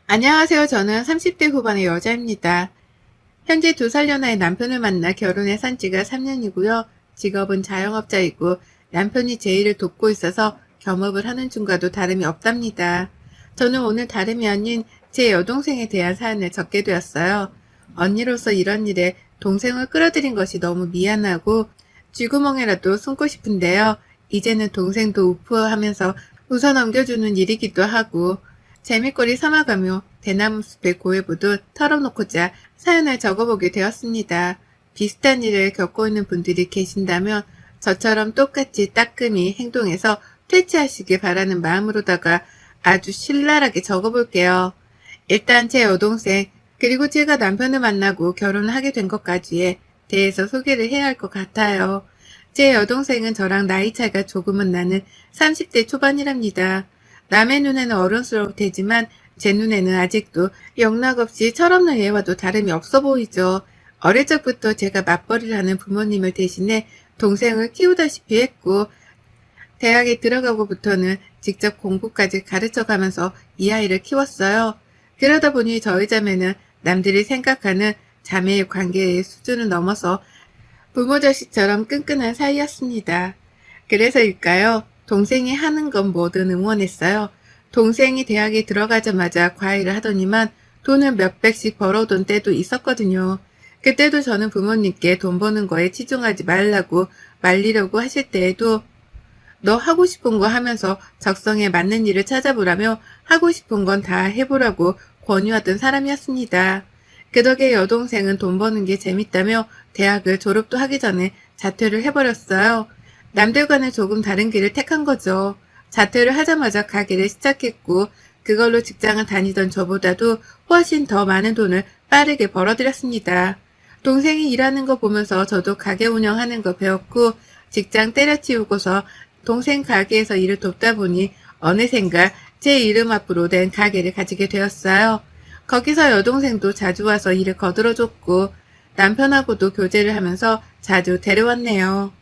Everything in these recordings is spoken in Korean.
안녕하세요. 저는 30대 후반의 여자입니다. 현재 2살 연하의 남편을 만나 결혼해 산 지가 3년이고요. 직업은 자영업자이고 남편이 제 일을 돕고 있어서 겸업을 하는 중과도 다름이 없답니다. 저는 오늘 다름이 아닌 제 여동생에 대한 사연을 적게 되었어요. 언니로서 이런 일에 동생을 끌어들인 것이 너무 미안하고 쥐구멍에라도 숨고 싶은데요. 이제는 동생도 우프하면서 웃어 넘겨주는 일이기도 하고 재미거리 삼아가며 대나무 숲에 고해보듯 털어놓고자 사연을 적어보게 되었습니다. 비슷한 일을 겪고 있는 분들이 계신다면 저처럼 똑같이 따끔히 행동해서 퇴치하시길 바라는 마음으로다가 아주 신랄하게 적어볼게요. 일단 제 여동생 그리고 제가 남편을 만나고 결혼을 하게 된 것까지에 대해서 소개를 해야 할 것 같아요. 제 여동생은 저랑 나이 차이가 조금은 나는 30대 초반이랍니다. 남의 눈에는 어른스러울 테지만 제 눈에는 아직도 영락없이 철없는 애와도 다름이 없어 보이죠. 어릴 적부터 제가 맞벌이를 하는 부모님을 대신해 동생을 키우다시피 했고 대학에 들어가고부터는 직접 공부까지 가르쳐가면서 이 아이를 키웠어요. 그러다 보니 저희 자매는 남들이 생각하는 자매의 관계의 수준을 넘어서 부모 자식처럼 끈끈한 사이였습니다. 그래서일까요? 동생이 하는 건 뭐든 응원했어요. 동생이 대학에 들어가자마자 과외를 하더니만 돈을 몇백씩 벌어온 때도 있었거든요. 그때도 저는 부모님께 돈 버는 거에 치중하지 말라고 말리려고 하실 때에도 너 하고 싶은 거 하면서 적성에 맞는 일을 찾아보라며 하고 싶은 건 다 해보라고 권유하던 사람이었습니다. 그 덕에 여동생은 돈 버는 게 재밌다며 대학을 졸업도 하기 전에 자퇴를 해버렸어요. 남들과는 조금 다른 길을 택한 거죠. 자퇴를 하자마자 가게를 시작했고 그걸로 직장을 다니던 저보다도 훨씬 더 많은 돈을 빠르게 벌어들였습니다. 동생이 일하는 거 보면서 저도 가게 운영하는 거 배웠고 직장 때려치우고서 동생 가게에서 일을 돕다 보니 어느샌가 제 이름 앞으로 된 가게를 가지게 되었어요. 거기서 여동생도 자주 와서 일을 거들어줬고 남편하고도 교제를 하면서 자주 데려왔네요.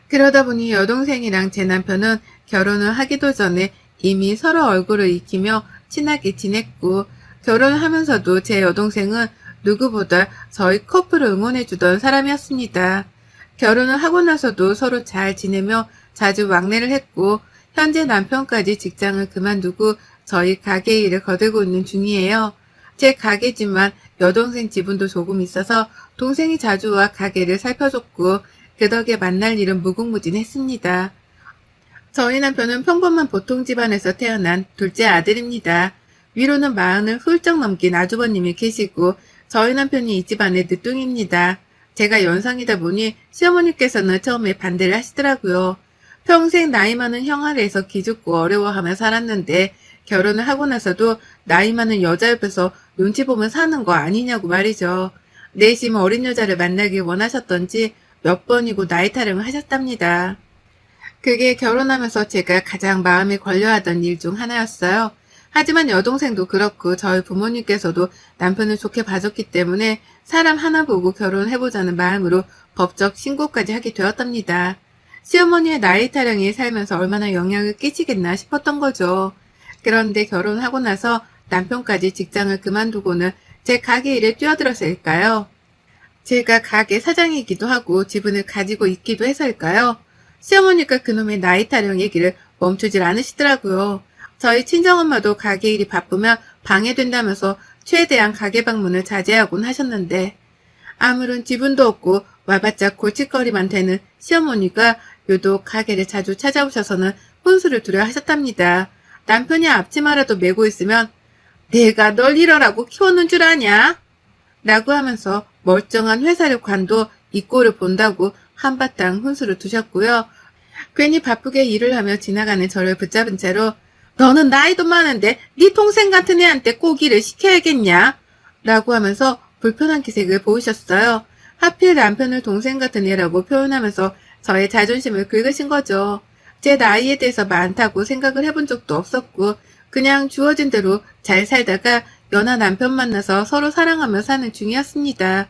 그러다 보니 여동생이랑 제 남편은 결혼을 하기도 전에 이미 서로 얼굴을 익히며 친하게 지냈고 결혼을 하면서도 제 여동생은 누구보다 저희 커플을 응원해주던 사람이었습니다. 결혼을 하고 나서도 서로 잘 지내며 자주 왕래를 했고 현재 남편까지 직장을 그만두고 저희 가게 일을 거들고 있는 중이에요. 제 가게지만 여동생 지분도 조금 있어서 동생이 자주 와 가게를 살펴줬고 그 덕에 만날 일은 무궁무진했습니다. 저희 남편은 평범한 보통 집안에서 태어난 둘째 아들입니다. 위로는 40을 훌쩍 넘긴 아주버님이 계시고 저희 남편이 이 집안의 늦둥입니다. 제가 연상이다 보니 시어머니께서는 처음에 반대를 하시더라고요. 평생 나이 많은 형 아래에서 기죽고 어려워하며 살았는데 결혼을 하고 나서도 나이 많은 여자 옆에서 눈치 보면 사는 거 아니냐고 말이죠. 내심 어린 여자를 만나길 원하셨던지 몇 번이고 나이 타령을 하셨답니다. 그게 결혼하면서 제가 가장 마음에 걸려하던 일 중 하나였어요. 하지만 여동생도 그렇고 저희 부모님께서도 남편을 좋게 봐줬기 때문에 사람 하나 보고 결혼해보자는 마음으로 법적 신고까지 하게 되었답니다. 시어머니의 나이 타령이 살면서 얼마나 영향을 끼치겠나 싶었던 거죠. 그런데 결혼하고 나서 남편까지 직장을 그만두고는 제 가게 일에 뛰어들어서일까요? 제가 가게 사장이기도 하고 지분을 가지고 있기도 해서일까요? 시어머니가 그놈의 나이 타령 얘기를 멈추질 않으시더라고요. 저희 친정엄마도 가게 일이 바쁘면 방해된다면서 최대한 가게 방문을 자제하곤 하셨는데 아무런 지분도 없고 와봤자 골칫거리만 되는 시어머니가 유독 가게를 자주 찾아오셔서는 혼수를 두려 하셨답니다. 남편이 앞치마라도 메고 있으면 내가 널 이러라고 키워놓은 줄 아냐? 라고 하면서 멀쩡한 회사를 관둬 이 꼴을 본다고 한바탕 혼수를 두셨고요. 괜히 바쁘게 일을 하며 지나가는 저를 붙잡은 채로 너는 나이도 많은데 네 동생 같은 애한테 꼭 일을 시켜야겠냐? 라고 하면서 불편한 기색을 보이셨어요. 하필 남편을 동생 같은 애라고 표현하면서 저의 자존심을 긁으신 거죠. 제 나이에 대해서 많다고 생각을 해본 적도 없었고 그냥 주어진 대로 잘 살다가 연하 남편 만나서 서로 사랑하며 사는 중이었습니다.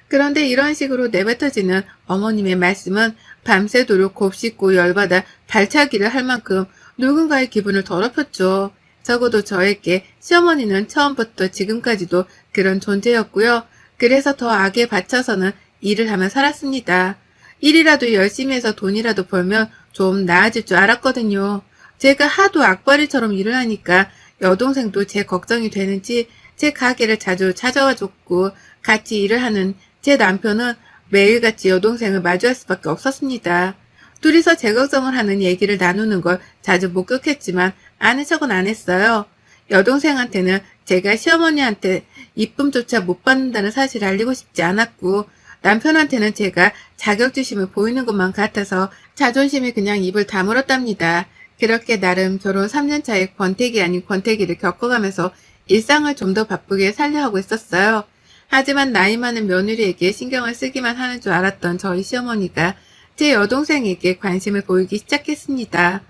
그런데 이런 식으로 내뱉어지는 어머님의 말씀은 밤새도록 곱씹고 열받아 발차기를 할 만큼 누군가의 기분을 더럽혔죠. 적어도 저에게 시어머니는 처음부터 지금까지도 그런 존재였고요. 그래서 더 악에 받쳐서는 일을 하며 살았습니다. 일이라도 열심히 해서 돈이라도 벌면 좀 나아질 줄 알았거든요. 제가 하도 악바리처럼 일을 하니까 여동생도 제 걱정이 되는지 제 가게를 자주 찾아와 줬고 같이 일을 하는 제 남편은 매일같이 여동생을 마주할 수밖에 없었습니다. 둘이서 제 걱정을 하는 얘기를 나누는 걸 자주 목격했지만 아는 척은 안 했어요. 여동생한테는 제가 시어머니한테 이쁨조차 못 받는다는 사실을 알리고 싶지 않았고 남편한테는 제가 자격지심을 보이는 것만 같아서 자존심이 그냥 입을 다물었답니다. 그렇게 나름 결혼 3년 차에 권태기 아닌 권태기를 겪어가면서 일상을 좀 더 바쁘게 살려 하고 있었어요. 하지만 나이 많은 며느리에게 신경을 쓰기만 하는 줄 알았던 저희 시어머니가 제 여동생에게 관심을 보이기 시작했습니다.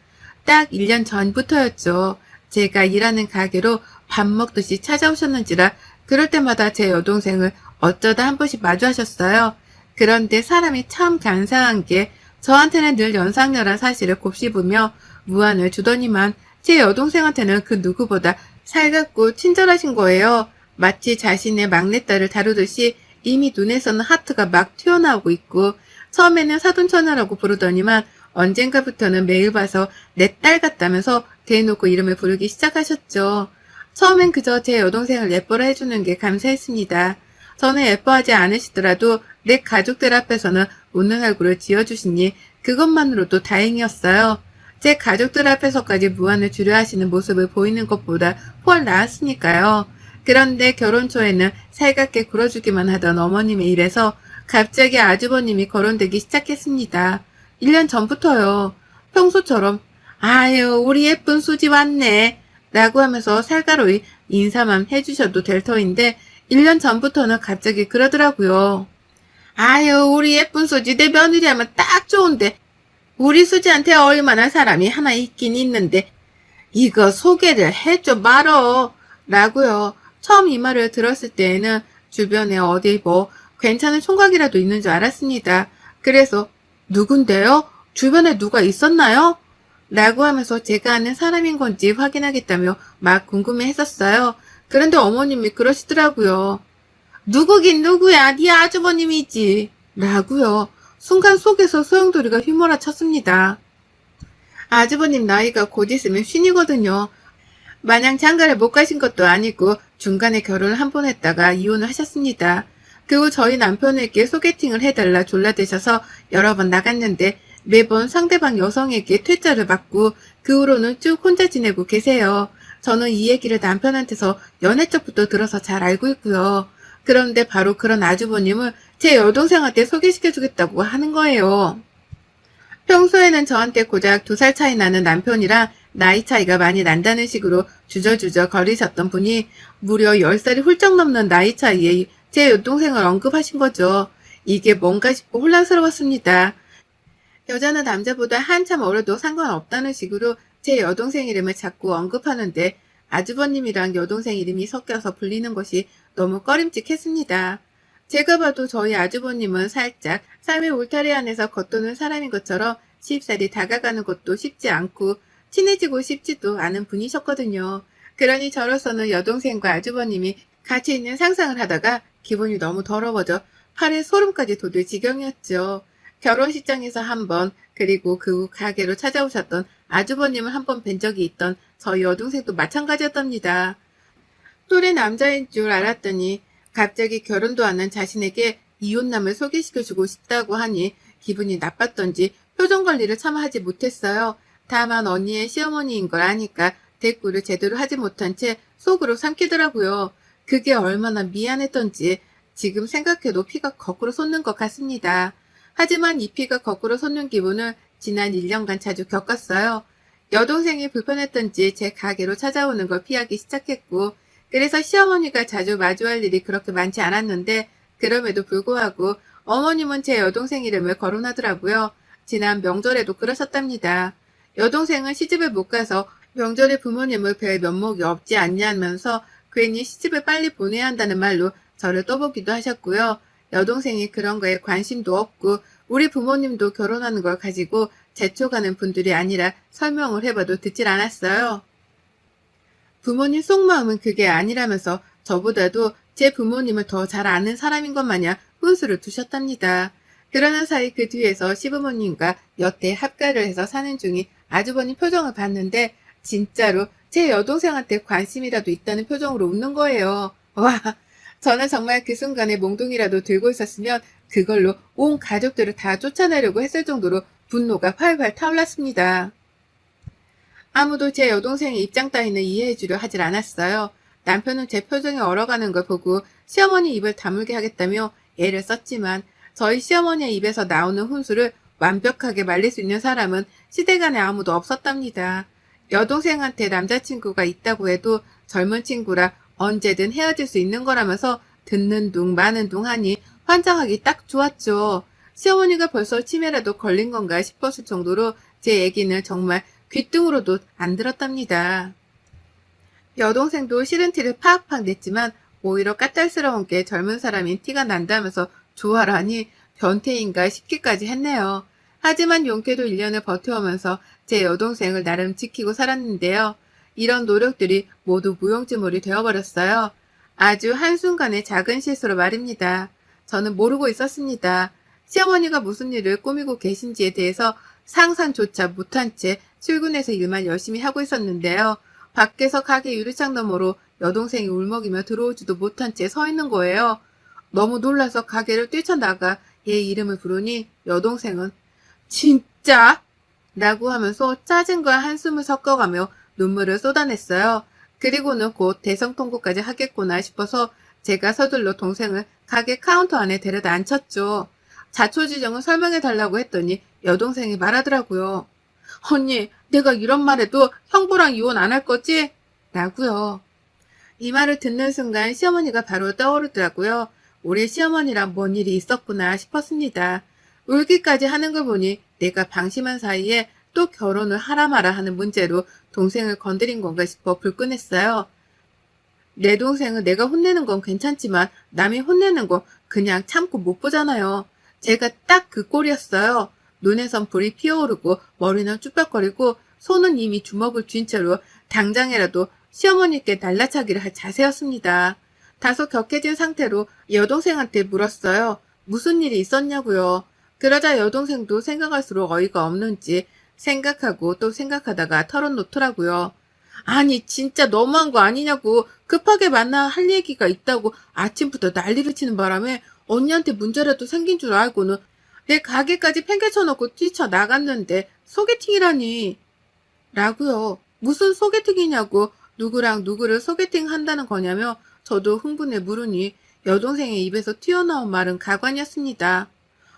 딱 1년 전부터였죠. 제가 일하는 가게로 밥 먹듯이 찾아오셨는지라 그럴 때마다 제 여동생을 어쩌다 한 번씩 마주하셨어요. 그런데 사람이 참 간사한 게 저한테는 늘 연상녀란 사실을 곱씹으며 무안을 주더니만 제 여동생한테는 그 누구보다 살갑고 친절하신 거예요. 마치 자신의 막내딸을 다루듯이 이미 눈에서는 하트가 막 튀어나오고 있고 처음에는 사돈처녀라고 부르더니만 언젠가부터는 매일 봐서 내 딸 같다면서 대놓고 이름을 부르기 시작하셨죠. 처음엔 그저 제 여동생을 예뻐라 해주는 게 감사했습니다. 저는 예뻐하지 않으시더라도 내 가족들 앞에서는 웃는 얼굴을 지어주시니 그것만으로도 다행이었어요. 제 가족들 앞에서까지 무안을 주려 하시는 모습을 보이는 것보다 훨 나았으니까요. 그런데 결혼 초에는 살갑게 굴어주기만 하던 어머님의 입에서 갑자기 아주버님이 거론되기 시작했습니다. 1년 전부터요. 평소처럼 아유 우리 예쁜 수지 왔네 라고 하면서 살가로이 인사만 해주셔도 될 터인데 1년 전부터는 갑자기 그러더라고요. 아유 우리 예쁜 수지 내 며느리 하면 딱 좋은데 우리 수지한테 어울릴만한 사람이 하나 있긴 있는데 이거 소개를 해줘 말어 라고요. 처음 이 말을 들었을 때에는 주변에 어디 뭐 괜찮은 총각이라도 있는 줄 알았습니다. 그래서 누군데요? 주변에 누가 있었나요? 라고 하면서 제가 아는 사람인 건지 확인하겠다며 막 궁금해했었어요. 그런데 어머님이 그러시더라고요. 누구긴 누구야? 네 아주버님이지. 라고요. 순간 속에서 소용돌이가 휘몰아 쳤습니다. 아주버님 나이가 곧 있으면 쉰이거든요. 마냥 장가를 못 가신 것도 아니고 중간에 결혼을 한 번 했다가 이혼을 하셨습니다. 그 후 저희 남편에게 소개팅을 해달라 졸라대셔서 여러 번 나갔는데 매번 상대방 여성에게 퇴짜를 받고 그 후로는 쭉 혼자 지내고 계세요. 저는 이 얘기를 남편한테서 연애 쪽부터 들어서 잘 알고 있고요. 그런데 바로 그런 아주버님을 제 여동생한테 소개시켜주겠다고 하는 거예요. 평소에는 저한테 고작 2살 차이 나는 남편이랑 나이 차이가 많이 난다는 식으로 주저주저 거리셨던 분이 무려 10살이 훌쩍 넘는 나이 차이에 제 여동생을 언급하신 거죠. 이게 뭔가 싶고 혼란스러웠습니다. 여자나 남자보다 한참 어려도 상관없다는 식으로 제 여동생 이름을 자꾸 언급하는데 아주버님이랑 여동생 이름이 섞여서 불리는 것이 너무 꺼림칙했습니다. 제가 봐도 저희 아주버님은 살짝 삶의 울타리 안에서 겉도는 사람인 것처럼 쉽사리 다가가는 것도 쉽지 않고 친해지고 싶지도 않은 분이셨거든요. 그러니 저로서는 여동생과 아주버님이 같이 있는 상상을 하다가 기분이 너무 더러워져 팔에 소름까지 돋을 지경이었죠. 결혼식장에서 한 번, 그리고 그 후 가게로 찾아오셨던 아주버님을 한 번 뵌 적이 있던 저희 여동생도 마찬가지였답니다. 또래 남자인 줄 알았더니 갑자기 결혼도 안 한 자신에게 이혼남을 소개시켜주고 싶다고 하니 기분이 나빴던지 표정 관리를 참 하지 못했어요. 다만 언니의 시어머니인 걸 아니까 대꾸를 제대로 하지 못한 채 속으로 삼키더라고요. 그게 얼마나 미안했던지 지금 생각해도 피가 거꾸로 솟는 것 같습니다. 하지만 이 피가 거꾸로 솟는 기분을 지난 1년간 자주 겪었어요. 여동생이 불편했던지 제 가게로 찾아오는 걸 피하기 시작했고 그래서 시어머니가 자주 마주할 일이 그렇게 많지 않았는데 그럼에도 불구하고 어머님은 제 여동생 이름을 거론하더라고요. 지난 명절에도 그러셨답니다. 여동생은 시집을 못 가서 명절에 부모님을 뵐 면목이 없지 않냐면서 괜히 시집을 빨리 보내야 한다는 말로 저를 떠보기도 하셨고요. 여동생이 그런 거에 관심도 없고 우리 부모님도 결혼하는 걸 가지고 재촉하는 분들이 아니라 설명을 해봐도 듣질 않았어요. 부모님 속마음은 그게 아니라면서 저보다도 제 부모님을 더 잘 아는 사람인 것 마냥 훈수를 두셨답니다. 그러는 사이 그 뒤에서 시부모님과 여태 합가를 해서 사는 중인 아주버님 표정을 봤는데 진짜로 제 여동생한테 관심이라도 있다는 표정으로 웃는 거예요. 와, 저는 정말 그 순간에 몽둥이라도 들고 있었으면 그걸로 온 가족들을 다 쫓아내려고 했을 정도로 분노가 활활 타올랐습니다. 아무도 제 여동생의 입장 따위는 이해해주려 하질 않았어요. 남편은 제 표정이 얼어가는 걸 보고 시어머니 입을 다물게 하겠다며 애를 썼지만 저희 시어머니의 입에서 나오는 훈수를 완벽하게 말릴 수 있는 사람은 시대간에 아무도 없었답니다. 여동생한테 남자친구가 있다고 해도 젊은 친구라 언제든 헤어질 수 있는 거라면서 듣는 둥 마는 둥 하니 환장하기 딱 좋았죠. 시어머니가 벌써 치매라도 걸린 건가 싶었을 정도로 제 얘기는 정말 귓등으로도 안 들었답니다. 여동생도 싫은 티를 팍팍 냈지만 오히려 까탈스러운 게 젊은 사람인 티가 난다면서 좋아라니 변태인가 싶기까지 했네요. 하지만 용케도 1년을 버텨오면서 제 여동생을 나름 지키고 살았는데요. 이런 노력들이 모두 무용지물이 되어버렸어요. 아주 한순간의 작은 실수로 말입니다. 저는 모르고 있었습니다. 시어머니가 무슨 일을 꾸미고 계신지에 대해서 상상조차 못한 채 출근해서 일만 열심히 하고 있었는데요. 밖에서 가게 유리창 너머로 여동생이 울먹이며 들어오지도 못한 채 서 있는 거예요. 너무 놀라서 가게를 뛰쳐나가 얘 이름을 부르니 여동생은 진짜? 라고 하면서 짜증과 한숨을 섞어가며 눈물을 쏟아냈어요. 그리고는 곧 대성통곡까지 하겠구나 싶어서 제가 서둘러 동생을 가게 카운터 안에 데려다 앉혔죠. 자초지정을 설명해달라고 했더니 여동생이 말하더라고요. 언니, 내가 이런 말해도 형부랑 이혼 안 할 거지? 라고요. 이 말을 듣는 순간 시어머니가 바로 떠오르더라고요. 우리 시어머니랑 뭔 일이 있었구나 싶었습니다. 울기까지 하는 걸 보니 내가 방심한 사이에 또 결혼을 하라 마라 하는 문제로 동생을 건드린 건가 싶어 불끈했어요. 내 동생은 내가 혼내는 건 괜찮지만 남이 혼내는 건 그냥 참고 못 보잖아요. 제가 딱 그 꼴이었어요. 눈에선 불이 피어오르고 머리는 쭈뼛거리고 손은 이미 주먹을 쥔 채로 당장이라도 시어머니께 날라차기를 할 자세였습니다. 다소 격해진 상태로 여동생한테 물었어요. 무슨 일이 있었냐고요. 그러자 여동생도 생각할수록 어이가 없는지 생각하고 또 생각하다가 털어놓더라고요. 아니 진짜 너무한 거 아니냐고. 급하게 만나 할 얘기가 있다고 아침부터 난리를 치는 바람에 언니한테 문제라도 생긴 줄 알고는 내 가게까지 팽개쳐놓고 뛰쳐나갔는데 소개팅이라니. 라고요. 무슨 소개팅이냐고. 누구랑 누구를 소개팅 한다는 거냐며 저도 흥분해 물으니 여동생의 입에서 튀어나온 말은 가관이었습니다.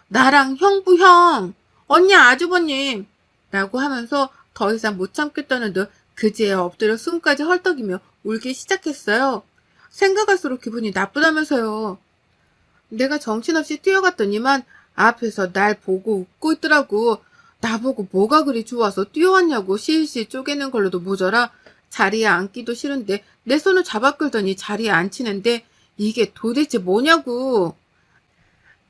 나랑 형부 형, 언니 아주버님 라고 하면서 더 이상 못 참겠다는 듯 그제야 엎드려 숨까지 헐떡이며 울기 시작했어요. 생각할수록 기분이 나쁘다면서요. 내가 정신없이 뛰어갔더니만 앞에서 날 보고 웃고 있더라고. 나보고 뭐가 그리 좋아서 뛰어왔냐고 실실 쪼개는 걸로도 모자라 자리에 앉기도 싫은데 내 손을 잡아 끌더니 자리에 앉히는데 이게 도대체 뭐냐고.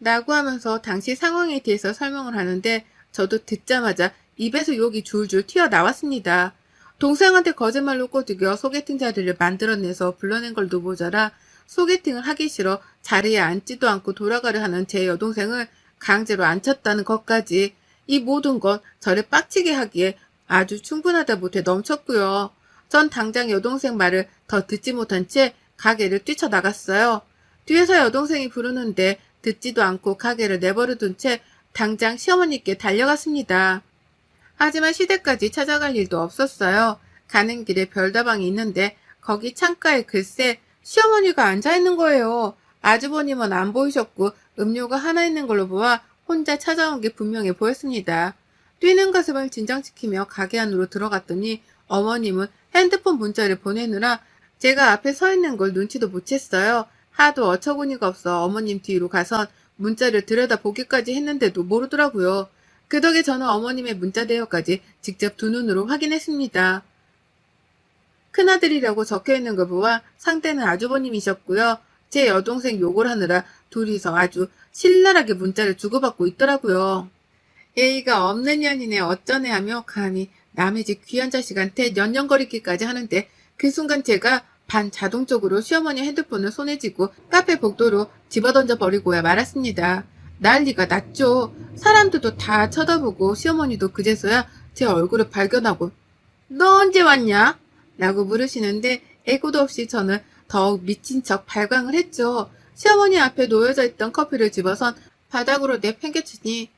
라고 하면서 당시 상황에 대해서 설명을 하는데 저도 듣자마자 입에서 욕이 줄줄 튀어나왔습니다. 동생한테 거짓말로 꼬드겨 소개팅 자리를 만들어내서 불러낸 걸도 모자라 소개팅을 하기 싫어 자리에 앉지도 않고 돌아가려 하는 제 여동생을 강제로 앉혔다는 것까지 이 모든 건 저를 빡치게 하기에 아주 충분하다 못해 넘쳤고요. 전 당장 여동생 말을 더 듣지 못한 채 가게를 뛰쳐나갔어요. 뒤에서 여동생이 부르는데 듣지도 않고 가게를 내버려둔 채 당장 시어머니께 달려갔습니다. 하지만 시댁까지 찾아갈 일도 없었어요. 가는 길에 별다방이 있는데 거기 창가에 글쎄 시어머니가 앉아있는 거예요. 아주버님은 안 보이셨고 음료가 하나 있는 걸로 보아 혼자 찾아온 게 분명해 보였습니다. 뛰는 가슴을 진정시키며 가게 안으로 들어갔더니 어머님은 핸드폰 문자를 보내느라 제가 앞에 서 있는 걸 눈치도 못 챘어요. 하도 어처구니가 없어 어머님 뒤로 가선 문자를 들여다보기까지 했는데도 모르더라고요. 그 덕에 저는 어머님의 문자 대여까지 직접 두 눈으로 확인했습니다. 큰아들이라고 적혀있는 걸 보아 상대는 아주버님이셨고요. 제 여동생 욕을 하느라 둘이서 아주 신랄하게 문자를 주고받고 있더라고요. 예의가 없는 년이네 어쩌네 하며 감히 남의 집 귀한 자식한테 연연거리기까지 하는데 그 순간 제가 반자동적으로 시어머니 핸드폰을 손에 쥐고 카페 복도로 집어던져 버리고야 말았습니다. 난리가 났죠. 사람들도 다 쳐다보고 시어머니도 그제서야 제 얼굴을 발견하고 너 언제 왔냐? 라고 물으시는데 애고도 없이 저는 더욱 미친 척 발광을 했죠. 시어머니 앞에 놓여져 있던 커피를 집어선 바닥으로 내팽개치니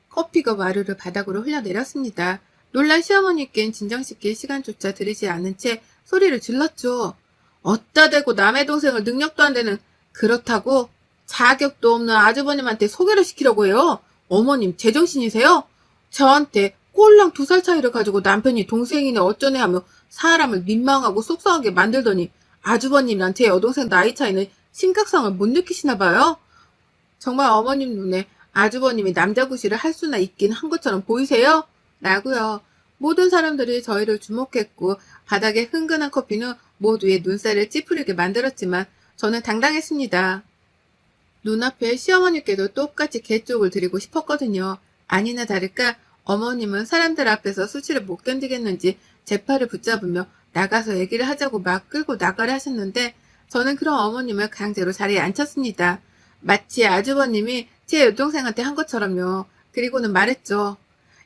커피가 와르르 바닥으로 흘러내렸습니다. 놀란 시어머니께는 진정시킬 시간조차 들이지 않은 채 소리를 질렀죠. 어따 대고 남의 동생을 능력도 안 되는 그렇다고 자격도 없는 아주버님한테 소개를 시키려고 해요. 어머님 제정신이세요? 저한테 꼴랑 2살 차이를 가지고 남편이 동생이네 어쩌네 하며 사람을 민망하고 속상하게 만들더니 아주버님이랑 제 여동생 나이 차이는 심각성을 못 느끼시나 봐요. 정말 어머님 눈에 아주버님이 남자구실을 할 수나 있긴 한 것처럼 보이세요? 라고요. 모든 사람들이 저희를 주목했고 바닥에 흥건한 커피는 모두의 눈살을 찌푸리게 만들었지만 저는 당당했습니다. 눈앞에 시어머니께도 똑같이 개쪽을 드리고 싶었거든요. 아니나 다를까 어머님은 사람들 앞에서 수치를 못 견디겠는지 제 팔을 붙잡으며 나가서 얘기를 하자고 막 끌고 나가려 하셨는데 저는 그런 어머님을 강제로 자리에 앉혔습니다. 마치 아주버님이 제 여동생한테 한 것처럼요. 그리고는 말했죠.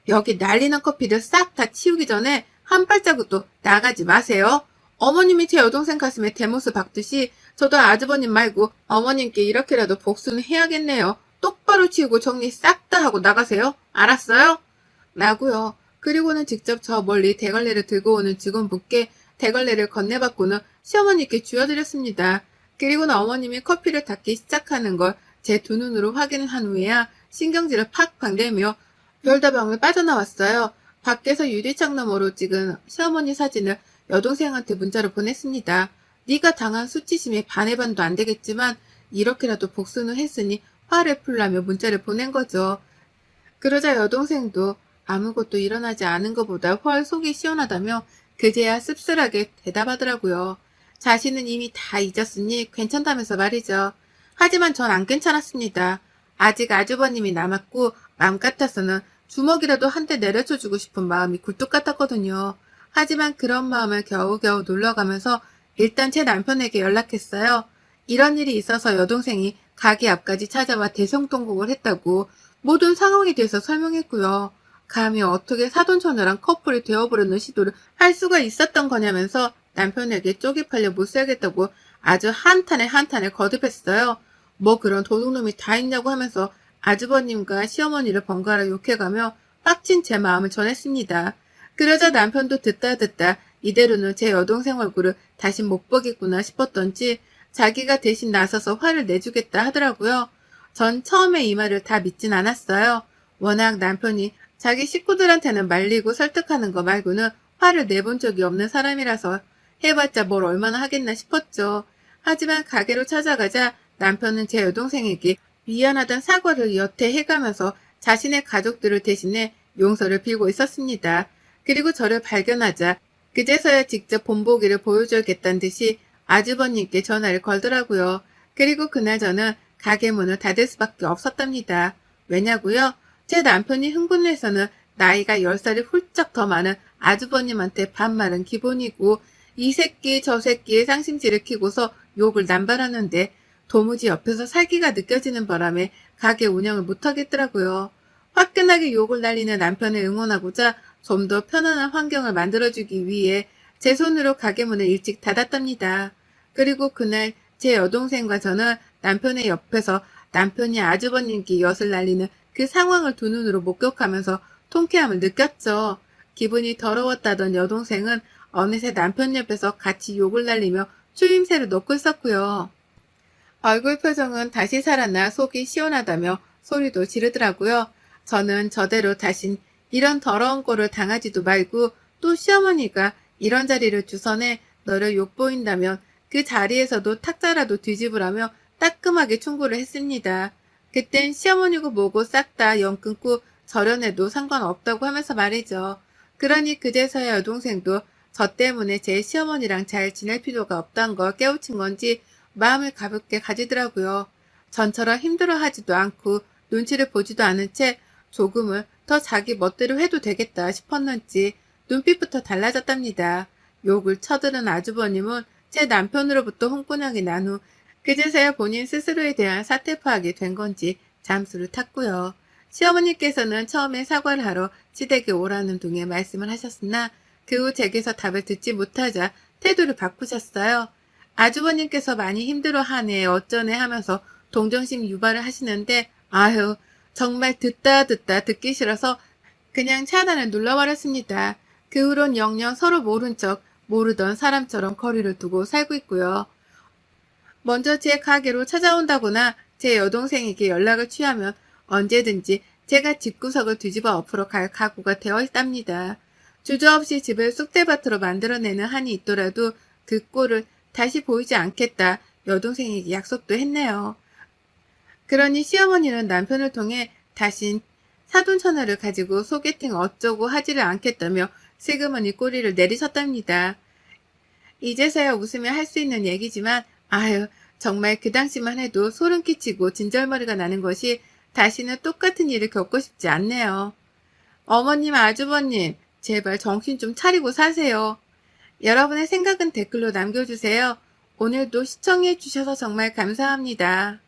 여기 난리난 커피를 싹 다 치우기 전에 한 발자국도 나가지 마세요. 어머님이 제 여동생 가슴에 대못을 박듯이 저도 아주버님 말고 어머님께 이렇게라도 복수는 해야겠네요. 똑바로 치우고 정리 싹 다 하고 나가세요. 알았어요? 라고요. 그리고는 직접 저 멀리 대걸레를 들고 오는 직원분께 대걸레를 건네받고는 시어머니께 쥐어드렸습니다. 그리고는 어머님이 커피를 닦기 시작하는 걸 제 두 눈으로 확인을 한 후에야 신경질을 팍팍 내며 별다방을 빠져나왔어요. 밖에서 유리창 너머로 찍은 시어머니 사진을 여동생한테 문자로 보냈습니다. 네가 당한 수치심이 반의 반도 안 되겠지만 이렇게라도 복수는 했으니 화를 풀라며 문자를 보낸 거죠. 그러자 여동생도 아무것도 일어나지 않은 것보다 훨 속이 시원하다며 그제야 씁쓸하게 대답하더라고요. 자신은 이미 다 잊었으니 괜찮다면서 말이죠. 하지만 전 안 괜찮았습니다. 아직 아주버님이 남았고 마음 같아서는 주먹이라도 한 대 내려쳐주고 싶은 마음이 굴뚝 같았거든요. 하지만 그런 마음을 겨우겨우 눌러가면서 일단 제 남편에게 연락했어요. 이런 일이 있어서 여동생이 가게 앞까지 찾아와 대성통곡을 했다고 모든 상황에 대해서 설명했고요. 감히 어떻게 사돈처녀랑 커플이 되어보려는 시도를 할 수가 있었던 거냐면서 남편에게 쪽이 팔려 못 살겠다고 아주 한탄에 한탄을 거듭했어요. 뭐 그런 도둑놈이 다 있냐고 하면서 아주버님과 시어머니를 번갈아 욕해가며 빡친 제 마음을 전했습니다. 그러자 남편도 듣다 이대로는 제 여동생 얼굴을 다시 못 보겠구나 싶었던지 자기가 대신 나서서 화를 내주겠다 하더라고요. 전 처음에 이 말을 다 믿진 않았어요. 워낙 남편이 자기 식구들한테는 말리고 설득하는 거 말고는 화를 내본 적이 없는 사람이라서 해봤자 뭘 얼마나 하겠나 싶었죠. 하지만 가게로 찾아가자 남편은 제 여동생에게 미안하단 사과를 여태 해가면서 자신의 가족들을 대신해 용서를 빌고 있었습니다. 그리고 저를 발견하자 그제서야 직접 본보기를 보여줘야겠다는 듯이 아주버님께 전화를 걸더라고요. 그리고 그날 저는 가게 문을 닫을 수밖에 없었답니다. 왜냐고요? 제 남편이 흥분해서는 나이가 10살이 훌쩍 더 많은 아주버님한테 반말은 기본이고 이 새끼 저 새끼의 상심지를 키고서 욕을 남발하는데 도무지 옆에서 살기가 느껴지는 바람에 가게 운영을 못하겠더라고요. 화끈하게 욕을 날리는 남편을 응원하고자 좀 더 편안한 환경을 만들어주기 위해 제 손으로 가게 문을 일찍 닫았답니다. 그리고 그날 제 여동생과 저는 남편의 옆에서 남편이 아주버님께 엿을 날리는 그 상황을 두 눈으로 목격하면서 통쾌함을 느꼈죠. 기분이 더러웠다던 여동생은 어느새 남편 옆에서 같이 욕을 날리며 추임새를 넣고 있었고요. 얼굴 표정은 다시 살아나 속이 시원하다며 소리도 지르더라고요. 저는 저대로 다신 이런 더러운 꼴을 당하지도 말고 또 시어머니가 이런 자리를 주선해 너를 욕보인다면 그 자리에서도 탁자라도 뒤집으라며 따끔하게 충고를 했습니다. 그땐 시어머니고 뭐고 싹 다 영 끊고 저련해도 상관없다고 하면서 말이죠. 그러니 그제서야 여동생도 저 때문에 제 시어머니랑 잘 지낼 필요가 없다는 걸 깨우친 건지 마음을 가볍게 가지더라고요. 전처럼 힘들어하지도 않고 눈치를 보지도 않은 채 조금은 더 자기 멋대로 해도 되겠다 싶었는지 눈빛부터 달라졌답니다. 욕을 쳐들은 아주버님은 제 남편으로부터 홍보하게 난 후 그제서야 본인 스스로에 대한 사태 파악이 된 건지 잠수를 탔고요. 시어머니께서는 처음에 사과를 하러 시댁에 오라는 둥에 말씀을 하셨으나 그 후 제게서 답을 듣지 못하자 태도를 바꾸셨어요. 아주버님께서 많이 힘들어하네 어쩌네 하면서 동정심 유발을 하시는데 아휴 정말 듣다 듣기 싫어서 그냥 차단을 눌러버렸습니다. 그 후론 영영 서로 모른 척 모르던 사람처럼 거리를 두고 살고 있고요. 먼저 제 가게로 찾아온다거나 제 여동생에게 연락을 취하면 언제든지 제가 집구석을 뒤집어 엎으러 갈 각오가 되어 있답니다. 주저없이 집을 쑥대밭으로 만들어내는 한이 있더라도 그 꼴을 다시 보이지 않겠다 여동생에게 약속도 했네요. 그러니 시어머니는 남편을 통해 다신 사돈처녀를 가지고 소개팅 어쩌고 하지를 않겠다며 슬그머니 꼬리를 내리셨답니다. 이제서야 웃으며 할 수 있는 얘기지만 아유 정말 그 당시만 해도 소름 끼치고 진절머리가 나는 것이 다시는 똑같은 일을 겪고 싶지 않네요. 어머님 아주버님 제발 정신 좀 차리고 사세요. 여러분의 생각은 댓글로 남겨주세요. 오늘도 시청해 주셔서 정말 감사합니다.